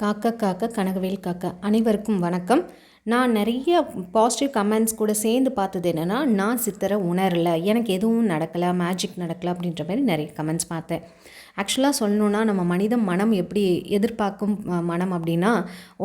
காக்க காக்க கனகவேல் காக்க அனைவருக்கும் வணக்கம். நான் நிறைய பாசிட்டிவ் கமெண்ட்ஸ் கூட சேர்ந்து பார்த்தது என்னென்னா, நான் சித்தரை உணரலை, எனக்கு எதுவும் நடக்கலை, மேஜிக் நடக்கலை அப்படின்ற மாதிரி நிறைய கமெண்ட்ஸ் பார்த்தேன். ஆக்சுவலாக சொல்லணுன்னா, நம்ம மனித மனம் எப்படி எதிர்பார்க்கும் மனம் அப்படின்னா,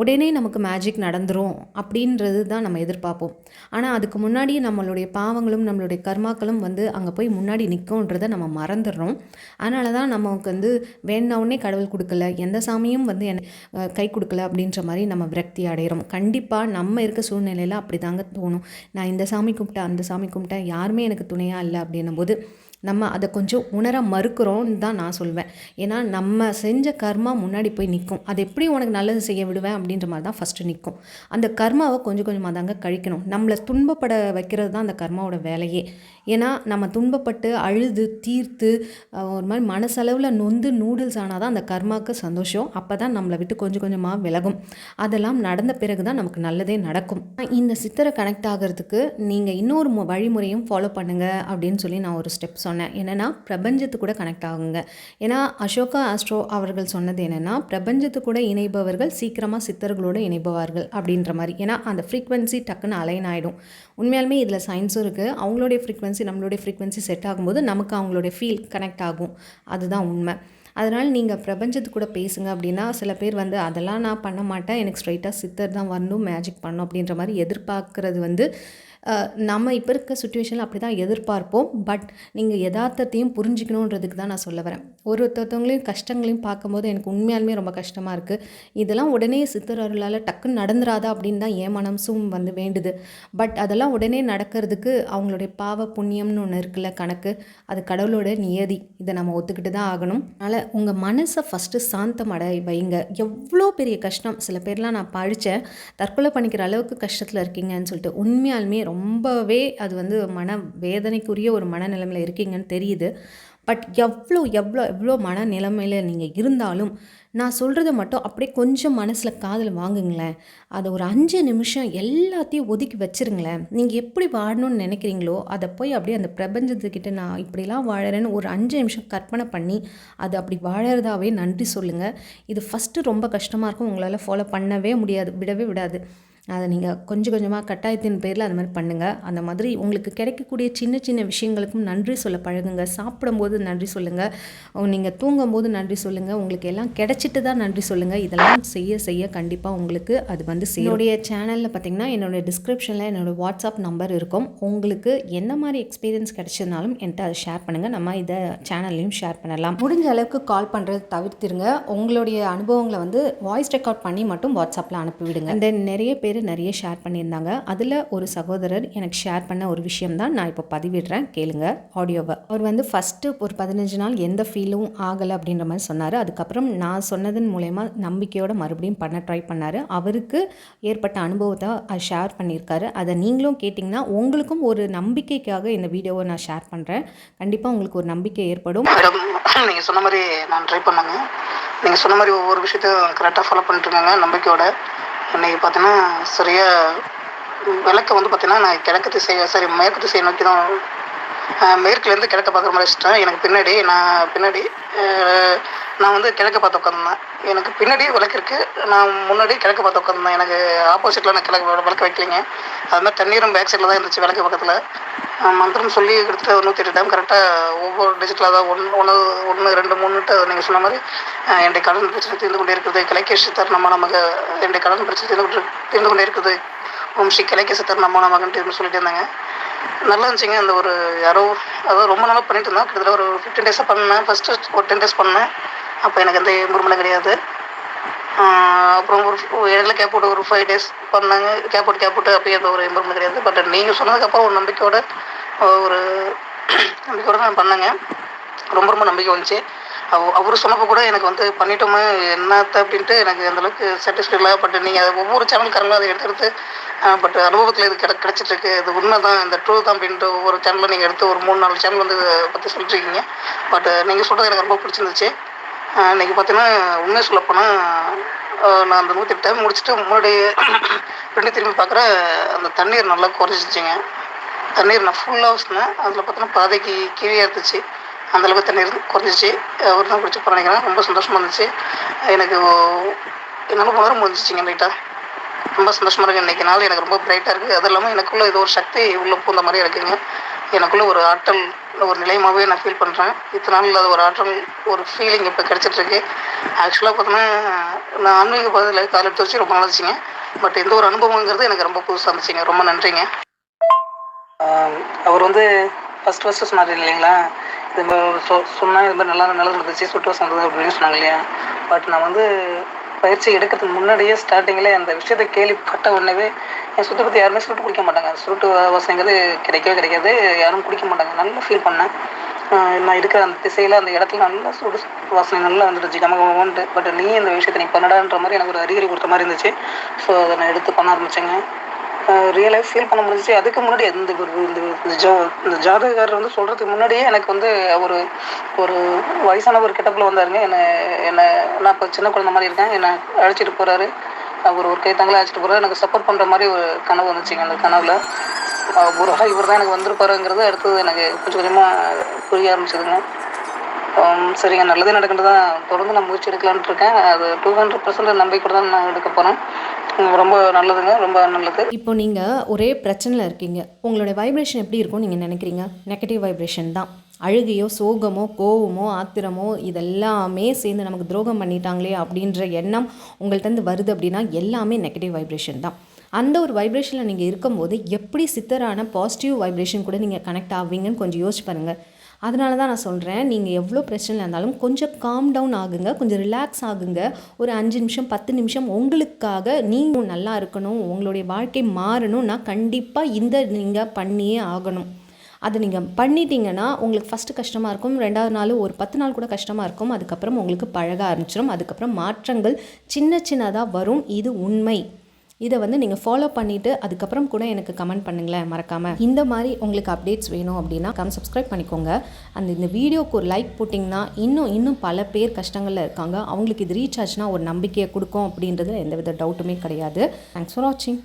உடனே நமக்கு மேஜிக் நடந்துரும் அப்படின்றது தான் நம்ம எதிர்பார்ப்போம். ஆனால் அதுக்கு முன்னாடி நம்மளுடைய பாவங்களும் நம்மளுடைய கர்மாக்களும் அங்கே போய் முன்னாடி நிற்கும்ன்றதை நம்ம மறந்துடுறோம். அதனால தான் நமக்கு வேணுனே கடவுள் கொடுக்கல, எந்த சாமியும் எனக்கு கை கொடுக்கல அப்படின்ற மாதிரி நம்ம விரக்தி அடைகிறோம். கண்டிப்பாக நம்ம இருக்க சூழ்நிலையில் அப்படி தாங்க தோணும். நான் இந்த சாமி கும்பிட்டேன், அந்த சாமி கும்பிட்டேன், யாருமே எனக்கு துணையாக இல்லை அப்படின்னும் போது நம்ம அதை கொஞ்சம் உணர மறுக்கிறோன்னு தான் நான் சொல்வேன். ஏன்னா நம்ம செஞ்ச கர்மா முன்னாடி போய் நிற்கும். அது எப்படி உனக்கு நல்லது செய்ய விடுவேன் அப்படின்ற மாதிரி தான் ஃபஸ்ட்டு நிற்கும். அந்த கர்மாவை கொஞ்சம் கொஞ்சமாக தாங்க கழிக்கணும். நம்மளை துன்பப்பட வைக்கிறது தான் அந்த கர்மாவோட வேலையே. ஏன்னா நம்ம துன்பப்பட்டு அழுது தீர்த்து ஒரு மாதிரி மனசளவில் நொந்து நூடுல்ஸ் ஆனால் தான் அந்த கர்மாவுக்கு சந்தோஷம். அப்போ தான் நம்மளை விட்டு கொஞ்சம் கொஞ்சமாக விலகும். அதெல்லாம் நடந்த பிறகு தான் நமக்கு நல்லதே நடக்கும். இந்த சித்தரை கனெக்ட் ஆகிறதுக்கு நீங்கள் இன்னொரு வழிமுறையும் ஃபாலோ பண்ணுங்கள் அப்படின்னு சொல்லி நான் ஒரு ஸ்டெப் சொன்னேன். என்னென்னா, பிரபஞ்சத்து கூட கனெக்ட் ஆகுங்க. ஏன்னா அசோகா ஆஸ்ட்ரோ அவர்கள் சொன்னது என்னென்னா, பிரபஞ்சத்து கூட இணைபவர்கள் சீக்கிரமாக சித்தர்களோடு இணைபவார்கள் அப்படின்ற மாதிரி. ஏன்னா அந்த ஃப்ரீக்வன்சி டக்குன்னு அலைன் ஆகிடும். உண்மையாலுமே இதில் சயின்ஸும் இருக்குது. அவங்களுடைய ஃப்ரீக்வன்சி நம்மளுடைய ஃப்ரீக்வன்சி செட் ஆகும்போது நமக்கு அவங்களுடைய ஃபீல் கனெக்ட் ஆகும். அதுதான் உண்மை. அதனால் நீங்கள் பிரபஞ்சத்து கூட பேசுங்க அப்படின்னா, சில பேர் அதெல்லாம் நான் பண்ண மாட்டேன், எனக்கு ஸ்ட்ரைட்டாக சித்தர் தான் வரணும், மேஜிக் பண்ணணும் அப்படின்ற மாதிரி எதிர்பார்க்குறது நம்ம இப்போ இருக்க சுச்சுவேஷனில் அப்படி தான் எதிர்பார்ப்போம். பட் நீங்கள் யதார்த்தத்தையும் புரிஞ்சிக்கணுன்றதுக்கு தான் நான் சொல்ல வரேன். ஒருத்தவங்களையும் கஷ்டங்களையும் பார்க்கும்போது எனக்கு உண்மையாலுமே ரொம்ப கஷ்டமாக இருக்குது. இதெல்லாம் உடனே சித்தர் அருளால் டக்குன்னு நடந்துராதா அப்படின்னு தான் என் மனசும் வேண்டுது. பட் அதெல்லாம் உடனே நடக்கிறதுக்கு அவங்களுடைய பாவ புண்ணியம்னு ஒன்று இருக்குல்ல, கணக்கு. அது கடவுளோட நியதி. இதை நம்ம ஒத்துக்கிட்டு தான் ஆகணும். அதனால் உங்கள் மனசை ஃபஸ்ட்டு சாந்தம் அடை வைங்க. எவ்வளோ பெரிய கஷ்டம், சில பேர்லாம் நான் படித்தேன், தற்கொலை பண்ணிக்கிற அளவுக்கு கஷ்டத்தில் இருக்கீங்கன்னு சொல்லிட்டு. உண்மையாலுமே ரொம்பவே அது மன வேதனைக்குரிய ஒரு மனநிலைமையில் இருக்கீங்கன்னு தெரியுது. பட் எவ்வளோ மனநிலைமையில் நீங்கள் இருந்தாலும் நான் சொல்கிறத மட்டும் அப்படியே கொஞ்சம் மனசில் காதில் வாங்குங்களேன். அதை ஒரு 5 நிமிஷம் எல்லாத்தையும் ஒதுக்கி வச்சுருங்களேன். நீங்கள் எப்படி வாழணும்னு நினைக்கிறீங்களோ அதை போய் அப்படியே அந்த பிரபஞ்சத்துக்கிட்ட நான் இப்படிலாம் வாழறேன்னு ஒரு 5 நிமிஷம் கற்பனை பண்ணி அது அப்படி வாழறதாவே நன்றி சொல்லுங்கள். இது ஃபஸ்ட்டு ரொம்ப கஷ்டமாக இருக்கும், உங்களால் ஃபாலோ பண்ணவே முடியாது, விடவே விடாது. அதை நீங்கள் கொஞ்சம் கொஞ்சமாக கட்டாயத்தின் பேரில் அந்த மாதிரி பண்ணுங்கள். அந்த மாதிரி உங்களுக்கு கிடைக்கக்கூடிய சின்ன சின்ன விஷயங்களுக்கும் நன்றி சொல்ல பழகுங்க. சாப்பிடும்போது நன்றி சொல்லுங்கள், நீங்கள் தூங்கும்போது நன்றி சொல்லுங்கள், உங்களுக்கு எல்லாம் கிடைச்சிட்டு தான் நன்றி சொல்லுங்கள். இதெல்லாம் செய்ய செய்ய கண்டிப்பாக உங்களுக்கு அது என்னுடைய சேனலில் பார்த்திங்கன்னா என்னோடய டிஸ்கிரிப்ஷனில் என்னோடய வாட்ஸ்அப் நம்பர் இருக்கும். உங்களுக்கு என்ன மாதிரி எக்ஸ்பீரியன்ஸ் கிடைச்சதுனாலும் என்கிட்ட அதை ஷேர் பண்ணுங்கள். நம்ம இதை சேனல்லையும் ஷேர் பண்ணலாம். முடிஞ்ச அளவுக்கு கால் பண்ணுறது தவிர்த்துருங்க. உங்களுடைய அனுபவங்களை வாய்ஸ் ரெக்கார்ட் பண்ணி மட்டும் வாட்ஸ்அப்பில் அனுப்பிவிடுங்க. அந்த நிறைய ஷேர் பண்ணியிருந்தாங்க. அதில் ஒரு சகோதரர் எனக்கு ஷேர் பண்ண ஒரு விஷயம் தான் நான் இப்போ பதிவிடுறேன், கேளுங்க ஆடியோவை. அவர் ஃபஸ்ட்டு ஒரு 15 நாள் எந்த ஃபீலும் ஆகலை அப்படின்ற மாதிரி சொன்னார். அதுக்கப்புறம் நான் சொன்னதன் மூலயமா நம்பிக்கையோடு மறுபடியும் பண்ண ட்ரை பண்ணார். அவருக்கு ஏற்பட்ட அனுபவத்தை ஷேர் பண்ணியிருக்காரு. அதை நீங்களும் கேட்டிங்கன்னா உங்களுக்கும் ஒரு நம்பிக்கைக்காக இந்த வீடியோவை நான் ஷேர் பண்ணுறேன். கண்டிப்பாக உங்களுக்கு ஒரு நம்பிக்கை ஏற்படும். நீங்கள் சொன்ன மாதிரி நான் ட்ரை பண்ணேங்க. நீங்கள் சொன்ன மாதிரி ஒவ்வொரு விஷயத்தையும் கரெக்டாக ஃபாலோ பண்ணிட்டு இருக்காங்க நம்பிக்கையோட. இன்றைக்கி பார்த்தீங்கன்னா சரியாக விளக்கை பார்த்தீங்கன்னா நான் கிழக்கு திசை மேற்கு திசையை நோக்கி தான் மேற்குலேருந்து கிழக்க பார்க்குற மாதிரி வச்சுட்டேன். எனக்கு பின்னாடி நான் கிழக்க பார்த்து உட்காந்துருந்தேன். எனக்கு பின்னாடி விளக்கு இருக்குது, நான் முன்னாடி கிழக்க பார்த்து உட்காந்துருந்தேன். எனக்கு ஆப்போசிட்டில் நான் விளக்கு வைக்கலைங்க. அது மாதிரி தண்ணீரும் பேக் சைடில் தான் இருந்துச்சு விளக்கு பக்கத்தில். மந்திரம் சொல்லி கிட்டத்தட்ட 108 டைம் கரெக்டாக ஒவ்வொரு டிஜிட்டில் தான் 1 2 3 நீங்கள் சொன்ன மாதிரி என்னுடைய கடன் பிரச்சனை தீர்ந்து கொண்டே இருக்குது. கிளைக்கேசி தர் நமக்கு என்னுடைய கடன் பிரச்சனை தீர்ந்து கொண்டே இருக்குது. ஸ்ரீ கிளைக்கேசி தர் நமகன்ட்டு சொல்லிட்டு இருந்தாங்க. நல்லா இருந்துச்சுங்க. அந்த ஒரு யாரோ அதாவது ரொம்ப நாளாக பண்ணிட்டு இருந்தேன். கிட்டத்தட்ட ஒரு 15 டேஸாக பண்ணேன். ஃபஸ்ட்டு ஒரு 10 டேஸ் பண்ணேன். அப்போ எனக்கு எந்த இம்ப்ரூவ்மெண்ட்டும் கிடையாது. அப்புறம் ஒரு இடையில கேப் போட்டு ஒரு 5 டேஸ் பண்ணாங்க. கேப் போட்டு அப்பயே எந்த ஒரு இம்ப்ரூவ்மெண்ட் கிடையாது. பட் நீங்கள் சொன்னதுக்கப்புறம் ஒரு நம்பிக்கையோடு நான் பண்ணேங்க. ரொம்ப நம்பிக்கை வந்துச்சு. அவர் சொன்னப்போ கூட எனக்கு பண்ணிட்டோமே என்னத்த அப்படின்ட்டு எனக்கு அந்தளவுக்கு சாட்டிஸ்ஃபை இல்லை. பட் நீங்கள் அதை ஒவ்வொரு சேனல்காரங்களும் அதை எடுத்து பட் அனுபவத்தில் இது கிடைச்சிட்ருக்கு, இது உண்மை தான், இந்த ட்ரூ தான் அப்படின்ட்டு ஒவ்வொரு சேனலில் நீங்கள் எடுத்து ஒரு 3-4 சேனல் பற்றி சொல்லிட்டுருக்கீங்க. பட் நீங்கள் சொல்கிறது எனக்கு ரொம்ப பிடிச்சிருந்துச்சு. இன்றைக்கி பார்த்தீங்கன்னா உண்மையை சொல்லப்போனால் நான் அந்த 108 டைம் முடிச்சுட்டு முன்னாடி திரும்பி பார்க்குற அந்த தண்ணீர் நல்லா குறைஞ்சிச்சிங்க. தண்ணீர் நான் ஃபுல்லாக வச்சுருந்தேன். அதில் பார்த்தீங்கன்னா பாதைக்கு கீழே இருந்துச்சு. அந்தளவுக்கு தண்ணீர் குறைஞ்சிச்சு. அவர் தான் குடிச்சு நினைக்கிறேன். ரொம்ப சந்தோஷமாக இருந்துச்சு எனக்கு. என்னால் உணர முடிஞ்சிச்சிங்க ரைட்டாக. ரொம்ப சந்தோஷமாக இருக்குது. இன்றைக்கி நாள் எனக்கு ரொம்ப பிரைட்டாக இருக்குது. அது இல்லாமல் எனக்குள்ளே ஏதோ ஒரு சக்தி உள்ளே பூந்த மாதிரி இருக்குங்க. எனக்குள்ளே ஒரு ஆற்றல், ஒரு நிலையமாகவே நான் ஃபீல் பண்ணுறேன். இத்தனை நாள் இல்லாத ஒரு ஆற்றல், ஒரு ஃபீலிங் இப்போ கிடச்சிட்ருக்கு. ஆக்சுவலாக பார்த்தோன்னா நான் ஆன்மீக பாதையில் கால் எடுத்து வச்சு ரொம்ப நாளாச்சுங்க. பட் இந்த ஒரு அனுபவங்கிறது எனக்கு ரொம்ப புதுசாக இருந்துச்சுங்க. ரொம்ப நன்றிங்க. அவர் வந்து ஃபஸ்ட்டு சொன்னார் இல்லைங்களா, இது மாதிரி சொன்னால் இது மாதிரி நல்லா நடந்துச்சு, சுட்டு வாசம் வந்தது அப்படின்னு சொன்னாங்க இல்லையா. பட் நான் வந்து பயிற்சி எடுக்கிறதுக்கு முன்னாடியே ஸ்டார்டிங்கில் அந்த விஷயத்தை கேள்விப்பட்ட உடனே என் சுற்றி பற்றி யாருமே சுருட்டு குடிக்க மாட்டாங்க. சுருட்டு வாசனைங்கிறது கிடைக்காது, யாரும் குடிக்க மாட்டாங்க. நல்லா ஃபீல் பண்ணேன். நான் இருக்கிற அந்த திசையில் அந்த இடத்துல நல்லா சுருட்டு வாசனை நல்லா வந்துடுச்சு கமகமன்ட்டு. பட் நீ இந்த விஷயத்தை நீ பண்ணடான்ற மாதிரி எனக்கு ஒரு அறிகுறி கொடுத்த மாதிரி இருந்துச்சு. ஸோ அதை நான் எடுத்து பண்ண ஆரம்பித்தேங்க. ரியலாக ஃபீல் பண்ண முடிஞ்சிச்சு. அதுக்கு முன்னாடி இந்த ஜாதகக்காரர் வந்து சொல்கிறதுக்கு முன்னாடியே எனக்கு வந்து ஒரு ஒரு வயசான ஒரு கெட்டப்பில் வந்தாருங்க. என்னை நான் இப்போ சின்ன குழந்தை மாதிரி இருக்கேன். என்னை அழைச்சிட்டு போகிறாரு. அவர் ஒரு கைத்தாங்களே அழைச்சிட்டு போகிறாரு. எனக்கு சப்போர்ட் பண்ணுற மாதிரி ஒரு கனவு வந்துச்சுங்க. அந்த கனவில் ஒரு இவர் தான் எனக்கு வந்திருப்பாருங்கிறது அடுத்தது எனக்கு கொஞ்சம் கொஞ்சமாக புரிய ஆரம்பிச்சதுங்க. சரிங்க, நல்லதே நடக்கிட்டு தான் தொடர்ந்து நான் முயற்சி எடுக்கலான்ட்டு இருக்கேன். அது 200% நம்பிக்கையோட தான் நான் எடுக்க போகிறேன். ரொம்ப நல்லதுங்க, ரொம்ப நல்லது. இப்போ நீங்கள் ஒரே பிரச்சனையில் இருக்கீங்க. உங்களுடைய வைப்ரேஷன் எப்படி இருக்கும்னு நீங்கள் நினைக்கிறீங்க? நெகட்டிவ் வைப்ரேஷன் தான். அழுகையோ, சோகமோ, கோவமோ, ஆத்திரமோ இதெல்லாமே சேர்ந்து நமக்கு துரோகம் பண்ணிட்டாங்களே அப்படின்ற எண்ணம் உங்கள்கிட்ட வருது அப்படின்னா எல்லாமே நெகட்டிவ் வைப்ரேஷன் தான். அந்த ஒரு வைப்ரேஷனில் நீங்கள் இருக்கும்போது எப்படி சித்தரான பாசிட்டிவ் வைப்ரேஷன் கூட நீங்கள் கனெக்ட் ஆவீங்கன்னு கொஞ்சம் யோசிச்சு பாருங்கள். அதனால தான் நான் சொல்கிறேன், நீங்கள் எவ்வளோ பிரச்சனை இருந்தாலும் கொஞ்சம் காம் டவுன் ஆகுங்க, கொஞ்சம் ரிலாக்ஸ் ஆகுங்க. ஒரு 5 நிமிஷம் 10 நிமிஷம் உங்களுக்காக நீங்கள் நல்லா இருக்கணும், உங்களுடைய வாழ்க்கை மாறணும்னா கண்டிப்பாக நீங்கள் பண்ணியே ஆகணும். அதை நீங்கள் பண்ணிட்டீங்கன்னா உங்களுக்கு ஃபஸ்ட்டு கஷ்டமாக இருக்கும், 2வது நாள் ஒரு 10 நாள் கூட கஷ்டமாக இருக்கும். அதுக்கப்புறம் உங்களுக்கு பழக ஆரம்பிச்சிடும். அதுக்கப்புறம் மாற்றங்கள் சின்னதாக வரும். இது உண்மை. இதை நீங்கள் ஃபாலோ பண்ணிவிட்டு அதுக்கப்புறம் கூட எனக்கு கமெண்ட் பண்ணுங்களேன் மறக்காமல். இந்த மாதிரி உங்களுக்கு அப்டேட்ஸ் வேணும் அப்படின்னா சப்ஸ்கிரைப் பண்ணிக்கோங்க. இந்த வீடியோக்கு ஒரு லைக் போட்டிங்கன்னா இன்னும் பல பேர் கஷ்டங்களில் இருக்காங்க, அவங்களுக்கு இது ரீச் ஆச்சுன்னா ஒரு நம்பிக்கையை கொடுக்கும் அப்படின்றதுல எந்தவித டவுட்டுமே கிடையாது. தேங்க்ஸ் ஃபார் வாட்சிங்.